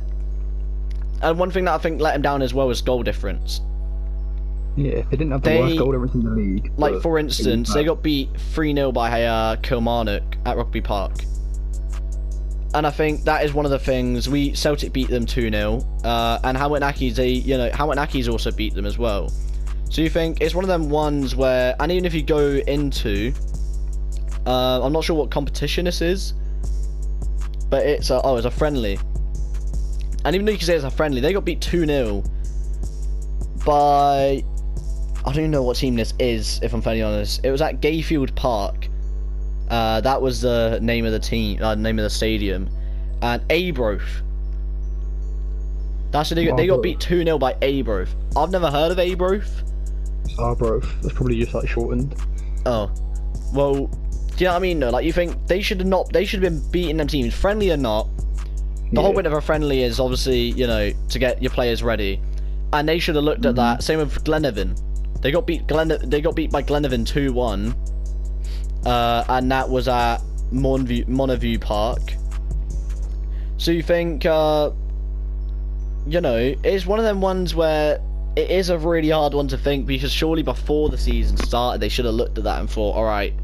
and one thing that I think let them down as well is goal difference. Yeah, they didn't have the worst goal difference in the league. Like, for instance, they got beat 3-0 by Kilmarnock at Rugby Park, and I think that is one of the things. Celtic beat them 2-0, and Howard Naki's also beat them as well. So you think it's one of them ones where, and even if you go into, I'm not sure what competition this is, but it's a friendly. And even though you can say it's a friendly, they got beat 2-0 by, I don't even know what team this is, if I'm fairly honest. It was at Gayfield Park. That was the name of the team, name of the stadium. And Arbroath. That's what they got beat 2-0 by Arbroath. I've never heard of Arbroath. Arbroath. That's probably just like shortened. Oh. Well, do you know what I mean though? Like, you think they should have been beating them teams, friendly or not. The whole point of a friendly is obviously, you know, to get your players ready. And they should have looked at that. Same with Glenavon. They got beat by Glenavon 2-1. And that was at Monaview Park. So you think, you know, it's one of them ones where it is a really hard one to think, because surely before the season started they should have looked at that and thought, alright,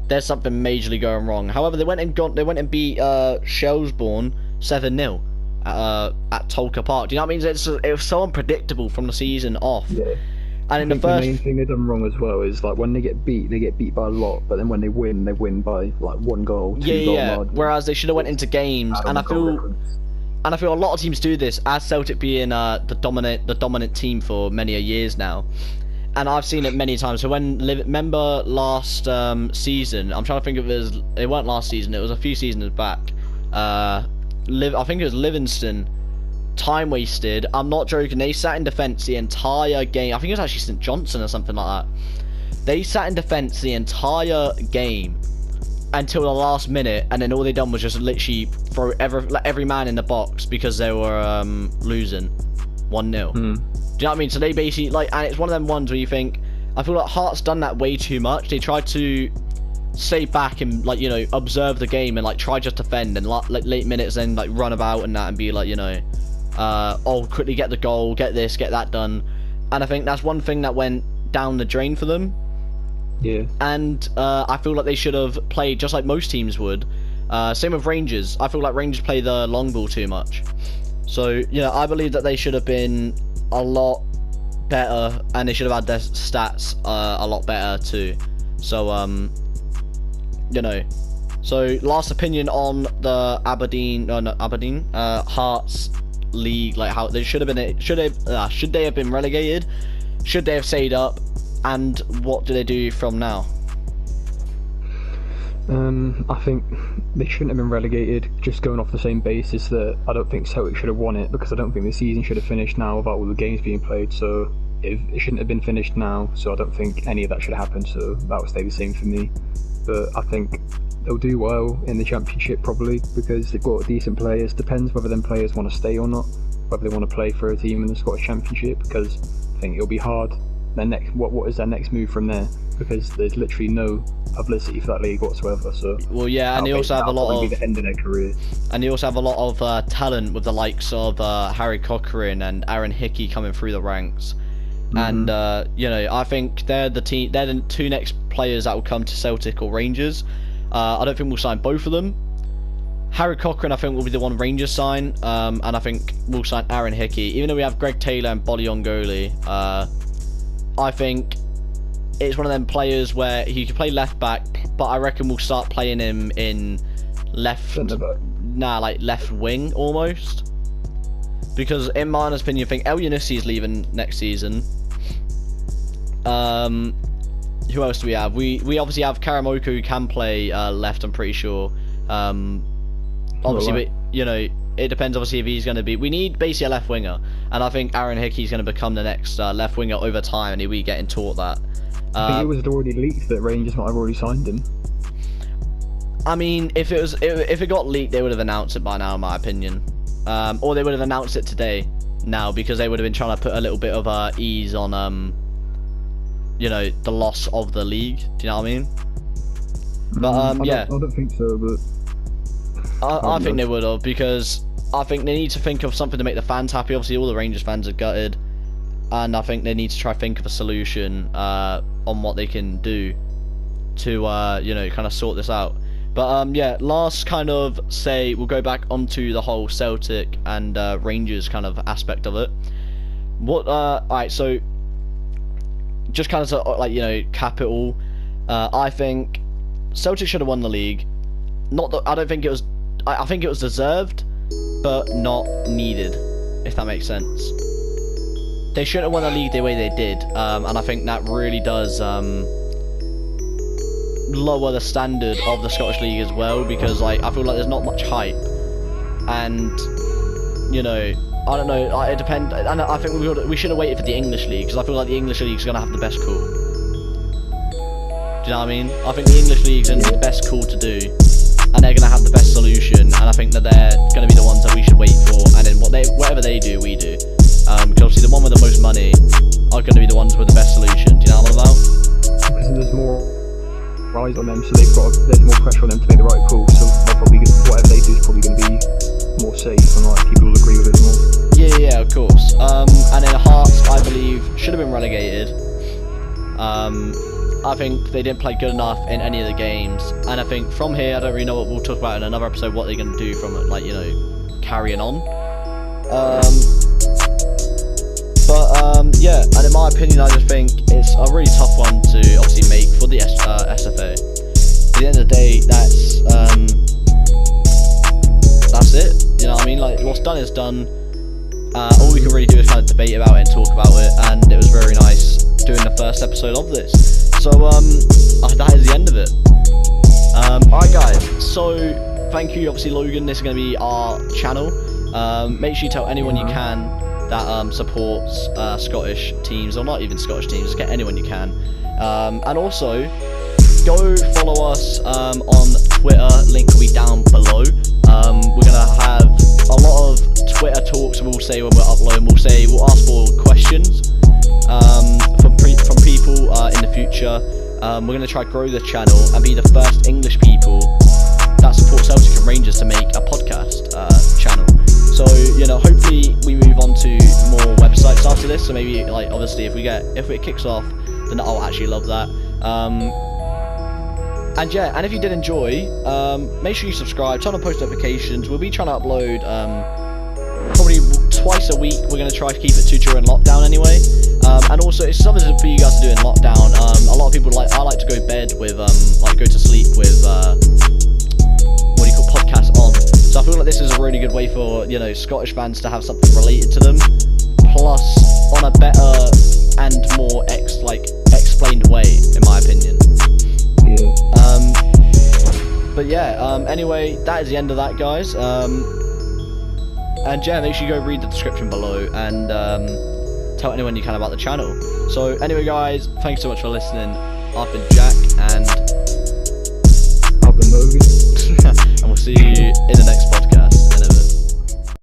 there's something majorly going wrong. However, they went and beat Shelbourne 7-0 at Tolka Park. Do you know what I mean? It was so unpredictable from the season off. Yeah. And in the main thing they've done wrong as well is, like, when they get beat by a lot, but then when they win by like 1 goal, 2 goal margin. Whereas they should have went into games, and I feel a lot of teams do this, as Celtic being the dominant team for many a years now. And I've seen it many times. So remember last season, I'm trying to think of it weren't last season, it was a few seasons back. I think it was Livingston. Time wasted. I'm not joking. They sat in defence the entire game. I think it was actually St Johnson or something like that. They sat in defence the entire game until the last minute, and then all they done was just literally throw every man in the box because they were losing 1-0. Do you know what I mean? So they basically, like, and it's one of them ones where you think, I feel like Hearts done that way too much. They tried to stay back and, like, you know, observe the game and, like, try just defend, and like late minutes then, like, run about and that and be like, you know, oh, quickly get the goal, get this, get that done. And I think that's one thing that went down the drain for them. Yeah. And I feel like they should have played just like most teams would. Same with Rangers. I feel like Rangers play the long ball too much. So, you know, I believe that they should have been a lot better, and they should have had their stats a lot better too. So, you know. So, last opinion on the Hearts league, like how they should have been. Should they have been relegated? Should they have stayed up? And what do they do from now? I think they shouldn't have been relegated, just going off the same basis that I don't think Celtic should have won it, because I don't think the season should have finished now without all the games being played. So it shouldn't have been finished now, so I don't think any of that should have happened, so that would stay the same for me. But I think they'll do well in the Championship probably, because they've got decent players. Depends whether them players want to stay or not, whether they want to play for a team in the Scottish Championship, because I think it'll be hard. Their next, what is their next move from there? Because there's literally no publicity for that league whatsoever. So well, yeah, and they also have a lot of the end of their career. And they also have a lot of talent with the likes of Harry Cochrane and Aaron Hickey coming through the ranks. And you know, I think they're the two next players that will come to Celtic or Rangers. I don't think we'll sign both of them. Harry Cochrane, I think, will be the one Rangers sign, and I think we'll sign Aaron Hickey. Even though we have Greg Taylor and Bolly Ongoli, I think it's one of them players where he can play left back, but I reckon we'll start playing him in left wing almost. Because in my honest opinion, I think El Yunusi is leaving next season. Who else do we have? We obviously have Karamoku, who can play left, I'm pretty sure. Obviously, but, you know, it depends obviously if he's going to be. We need basically a left winger, and I think Aaron Hickey's going to become the next left winger over time, and he'll be getting taught that. I think it was already leaked that Rangers might have already signed him. I mean, if it got leaked, they would have announced it by now, in my opinion, or they would have announced it today now, because they would have been trying to put a little bit of ease on you know, the loss of the league. Do you know what I mean? But yeah, I don't think so, but I think they would have, because I think they need to think of something to make the fans happy. Obviously, all the Rangers fans are gutted, and I think they need to try think of a solution on what they can do to you know, kind of sort this out. But yeah, last kind of say, we'll go back onto the whole Celtic and Rangers kind of aspect of it. What alright, so just kind of like, you know, cap it all. I think Celtic should have won the league. Not that I don't think it was. I think it was deserved, but not needed, if that makes sense. They shouldn't have won the league the way they did, and I think that really does lower the standard of the Scottish League as well, because like I feel like there's not much hype, and you know, I don't know, it depends, and I think we should have waited for the English League, because I feel like the English League is going to have the best call. Do you know what I mean? I think the English League's in the best call to do, and they're going to have the best solution, and I think that they're going to be the ones that we should wait for, and then whatever they do, we do. Because obviously the one with the most money are going to be the ones with the best solution. Do you know what I'm about? Because there's more eyes on them, so there's more pressure on them to make the right call, so they're probably whatever they do is probably going to be more safe, and like people will agree with it more. Yeah, of course. And then Hearts, I believe, should have been relegated. I think they didn't play good enough in any of the games, and I think from here, I don't really know what we'll talk about in another episode, what they're going to do from it, like, you know, carrying on. But yeah, and in my opinion, I just think it's a really tough one to obviously make for the SFA. At the end of the day, that's it. You know what I mean? Like, what's done is done. All we can really do is kind of debate about it and talk about it, and it was very nice doing the first episode of this. So that is the end of it. Alright guys, so thank you, obviously Logan, this is going to be our channel. Make sure you tell anyone you can that supports Scottish teams, or not even Scottish teams, just get anyone you can. And also, go follow us on Twitter, link will be down below. We're going to have a lot of Twitter talks we'll say when we're uploading. We'll ask for questions from people in the future. We're going to try to grow the channel and be the first English people that support Celtic and Rangers to make a podcast channel. So, you know, hopefully we move on to more websites after this. So maybe, like, obviously if it kicks off, then I'll actually love that. And yeah, and if you did enjoy, make sure you subscribe, turn on post notifications. We'll be trying to upload probably twice a week. We're going to try to keep it to during lockdown anyway. And also, it's something for you guys to do in lockdown. A lot of people I like to go to bed with, go to sleep with, podcasts on. So I feel like this is a really good way for, you know, Scottish fans to have something related to them, plus on a better and more explained way, in my opinion. Yeah. But yeah, anyway, that is the end of that, guys. And yeah, make sure you go read the description below and tell anyone you can about the channel. So anyway, guys, thanks so much for listening. I've been Jack, and I've been Logan. and we'll see you in the next podcast.